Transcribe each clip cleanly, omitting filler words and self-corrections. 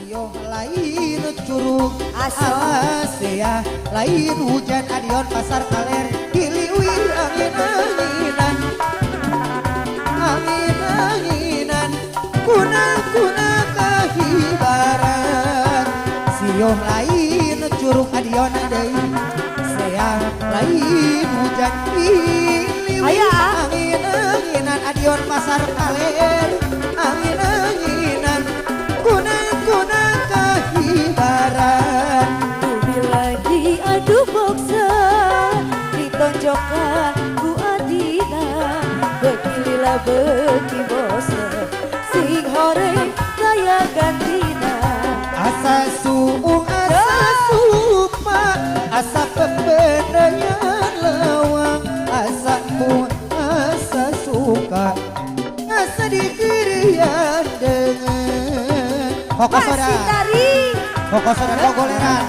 Sioh lain curug Alasea lain hujan adion pasar kaler diliwi angin-anginan angin-anginan kuna-kuna kahibaran Sioh lain curug adion deui sea lain hujan diliwi angin-anginan adion pasar kaler angin-anginan kuna-kuna kahibaran Bumi lagi adu boksa ditonjokkan ku adina bekilila beki bosa sing hore kaya gantina asa suung asa supa asa pepenayan lawang asa mu asa suka asa dikirian dengan kokosoda kokosoda gogoleran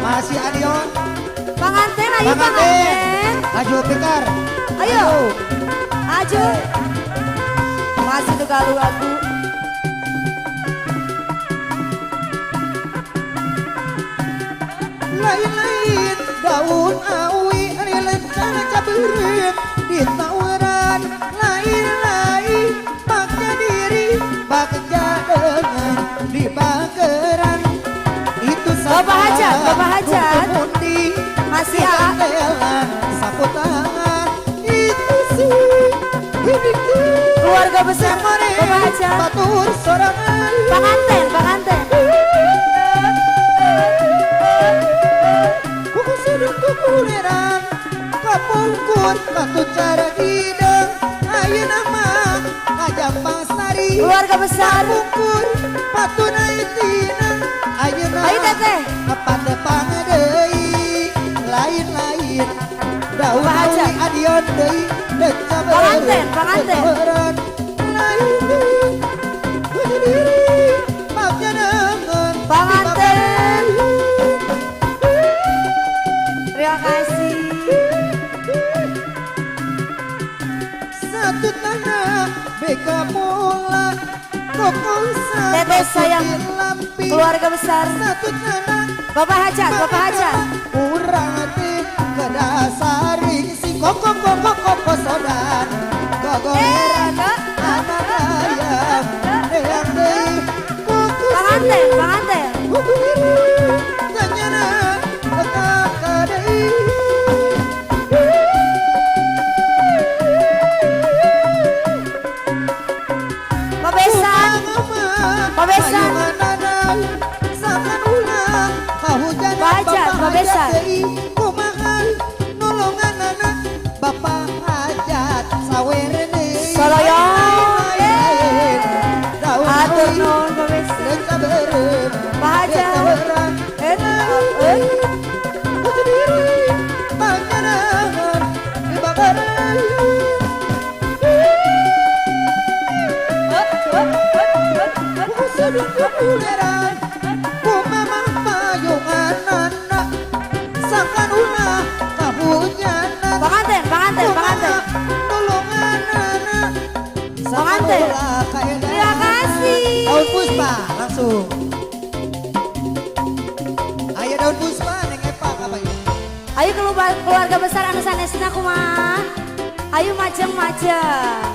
masih adion Panganten ayo panganten aju pikar ayo aju masih tuh galu aku lain-lain daun awi ari lencana cabeureuh di tawaran lain-lain bakja diri bakja dengan di bageran itu Bapak Hajat mundi masih ya telan sapu tangan itu sih ini keluarga besar Bapak Hajat batur sorangan panganten kukuleran kapungkur batu cara hidung ayeuna mah kajampang sari keluarga besar kapungkur batu naitina ayeuna ayo teteh kapadepang deui lain-lain daun Pak Haja. awi adion deui Panganten. lain diri bakja dengan Panganten. Terima kasih satu tanah beka bola kokong Teteh sayang lampi keluarga besar satu tanah Bapak Hajat urang teh kedasaring si kokong sodan gogoleran anak ayam deang deui Panganten tanyana kakak deui Pak Besan Pak Besan nolongan anak Bapak Hajat sawer deui Soloyong daun atur awi nuhun Pak Besan leca beureum Pak Hajat Panganten terima kasih daun puspa langsung ayo daun puspa neng epa apa ya ayo keluarga besar anu sanesna kumaha ayo macem-macem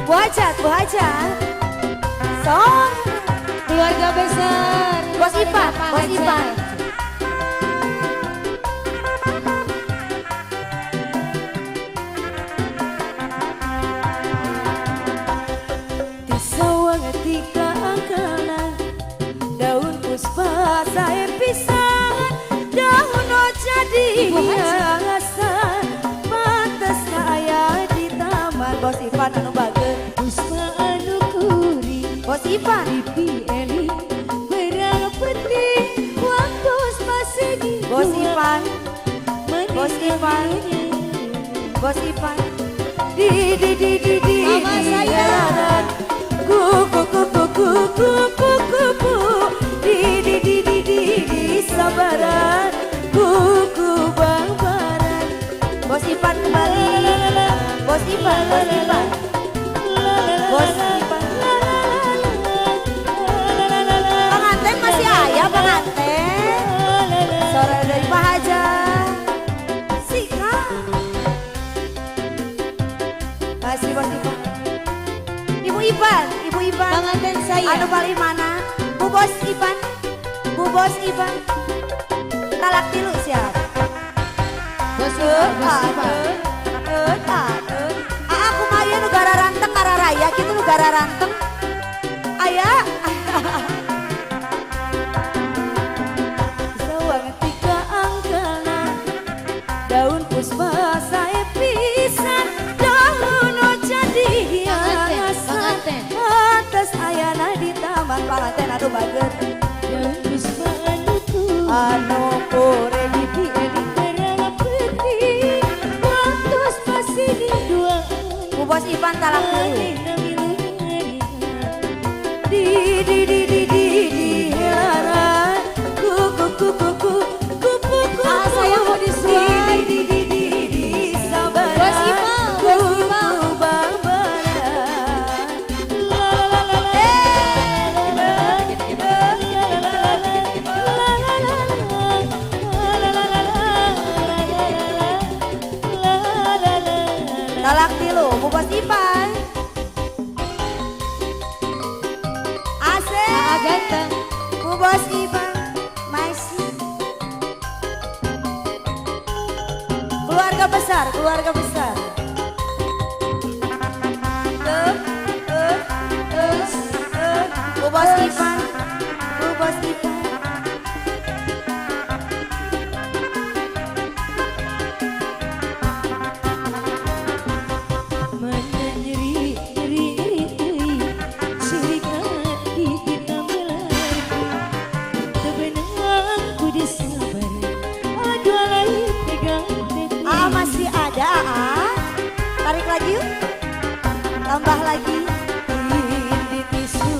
Bu Hajat Song Keluarga besar Bos Ipan di sawang tika angkalan daun puspa saya pisan daun oca dihiasan pantes kaya di taman Bos Ipan anu bager Puspa anu kuri Bos Ipan pipi eli berang penting waktu masih Bos Ipan di Mama sayang. kupu di sabaran kuku bang baran Bos Ipan kembali Bos Ipan Bos Ipan. Bos Ipan. Pengantin masih ayah pengantin. Sore dari Pak Haja. Sika. Masih Bos Ipan. Ibu Ipan, Ibu Ipan. Pengantin saya. Anu paling mana? Bu Bos Ipan. Bu Bos Ipan. Talak tilu siap. Bos Ipan. Aku maya negara ranteng arah raya gitu negara ranteng. Ayah. Sawang tika angkana daun puspa sae pisan daun jadi hiasan Atas ayana di taman Panganten anu bager. daun puspa anuku Anu kore di eling berang putih waktos masih di dua Bu Bos Ipan talak tilu. di helaran kuku kuku kuku kuku Saya mau disuai. di sabar Bos Ipan, Bos Ipan. Talak tilu Bu Bos Ipan. Asik. ganteng Bu Bos Ipan masih keluarga besar, keluarga besar. Bu Bos Ipan, Bu Bos Ipan. mana nyeri nyeri surikat di kita melarku tebenang ku disabar aduh alai pegang tete Masih ada tarik lagi yuk, tambah lagi. di tisu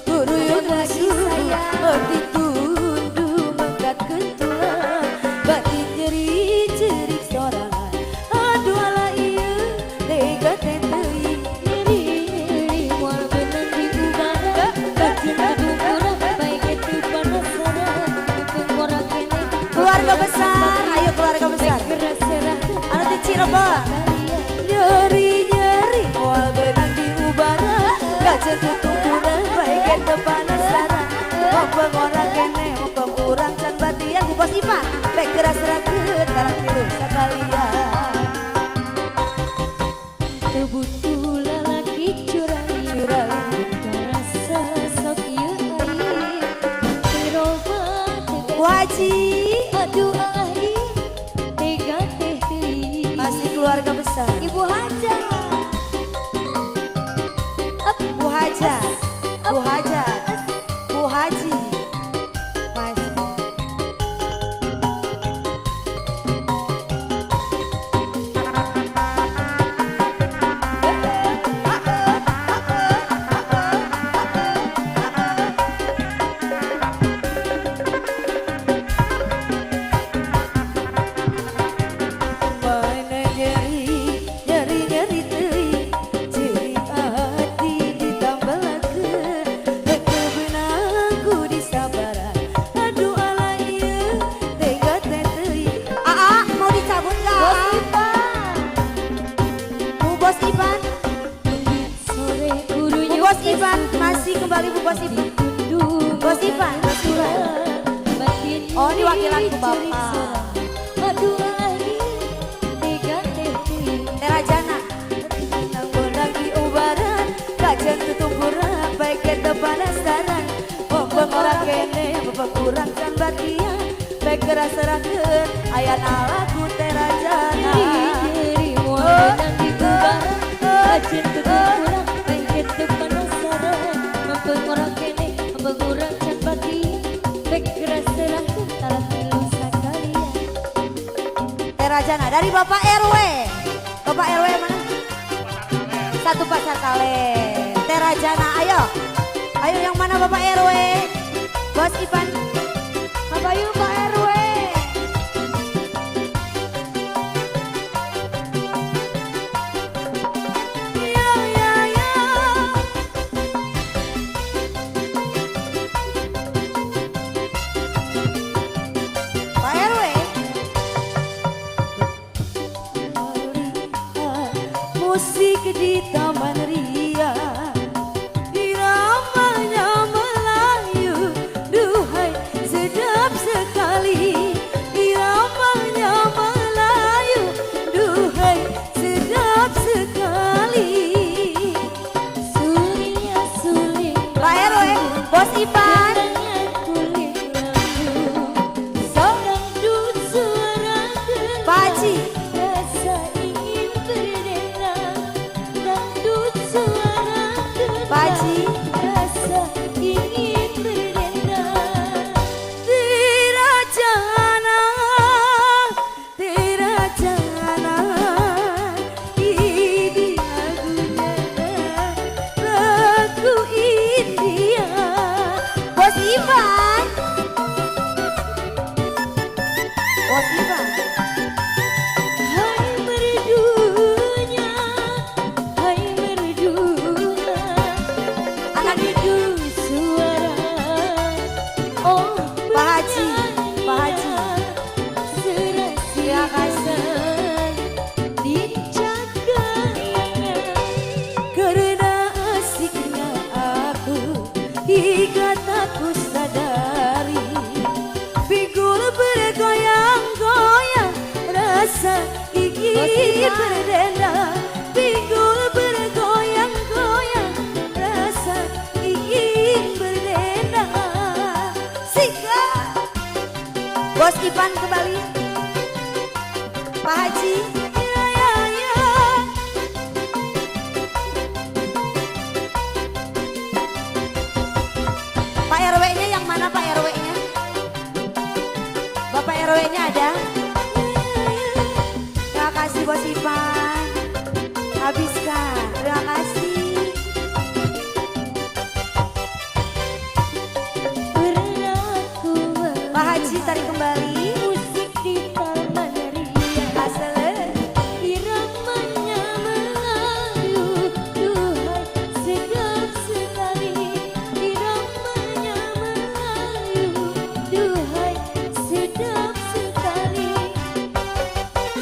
guru yang kasih sayang ditundu mengkat kentulan batin jeri cerik sorangan aduh ala iya tega tetei nyeri nyeri mual benang di udara batin kedungkuran baik itu penasaran pengorang kene Keluarga besar, ayo keluarga besar. keras serah Anu di Cirebon. nyeri nyeri mual benang di ubara gajah ketumpuran baik itu penasaran Mumpung orang kene, mumpung kurang can batian Bu Bos Ipan. Baik keras raket, tarik tilu sekalian. Tebutu lalaki curang rasa sok ieu aing Tiroba Bu Haji, aduh aing tega teh teuing masih keluarga besar. Ibu Haja Bu Haja, Bu Haja, Bu Haji. Masih. mana nyeri nyeri nyeri teuing ciri hati ditambalakeun kebenang ku disabaran aduh ala ieu tega teh teuing Mau dicabut nggak? Bos Ipan Bu Bos Ipan, sore Bu gurunya Bos Ipan, masih kembali Bu Bos Ipan. Bos Ipan, Bos Ipan. Oh, ini wakilan ku Bapak. Aduh aing tega teh teuing Terajana. nanggo lagi ubaran kajen tutumburan baik kita penasaran mumpung orang kene bapak kurang can batian baik keras serakeun ayana lagu terajana nyeri mual benang di ubaran kajen tutumburan baik kita penasaran mumpung orang kene bapak kurang can batian baik keras serakeun talah tilu sakalian Terajana dari Bapak RW. Bapak RW mana? Satu Pasar Kale. Terajana, ayo. Ayo yang mana Bapak RW? Bos Ipan. Bapak yuk Pak RW. musik di Taman Ria, iramanya Melayu, duhai sedap sekali. Iramanya Melayu, duhai sedap sekali. Sulingnya suling Pak RW, Bos Ipan. Pak Haji. Pak Haji. Bos Ivan. Bos Ivan. Hai merdunya, hai merdunya, Anak merdu suara. Oh Pak Haji. Pak Haji. Terima kasih dijaga karena asiknya aku hingga tak ku sadari. Pikul bergoyang-goyang rasa ingin berdendang. Pikul bergoyang-goyang rasa ingin berdendang. Sika. Bos Ivan kembali. Pak Haji. Ya, ya, ya. Pak RW-nya yang mana Pak RW-nya? Bapak RW-nya ada? Terima kasih Bos Ivan. Habiskan. Terima kasih. Berlaku Pak Haji tarik kembali. musik di Taman Ria, Asal. iramanya Melayu, duhai sedap sekali. Iramanya Melayu, duhai sedap sekali.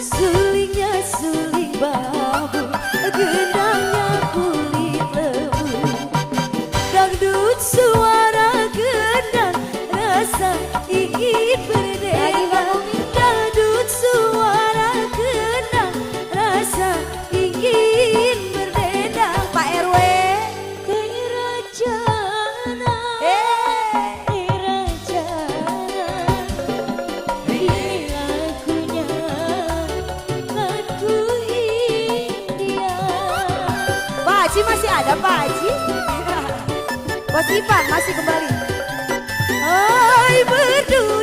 Sulingnya suling bambu, gendangnya kulit lembu. Dangdut suara gendang, rasa ingin berdendang. Dangdut suara gendang, rasa ingin berdendang. Pak RW. Kerajana, kerajana, ini lagunya, lagu India. Pak Haji masih ada Pak Haji? Bos Ivan masih kembali. Hai berdua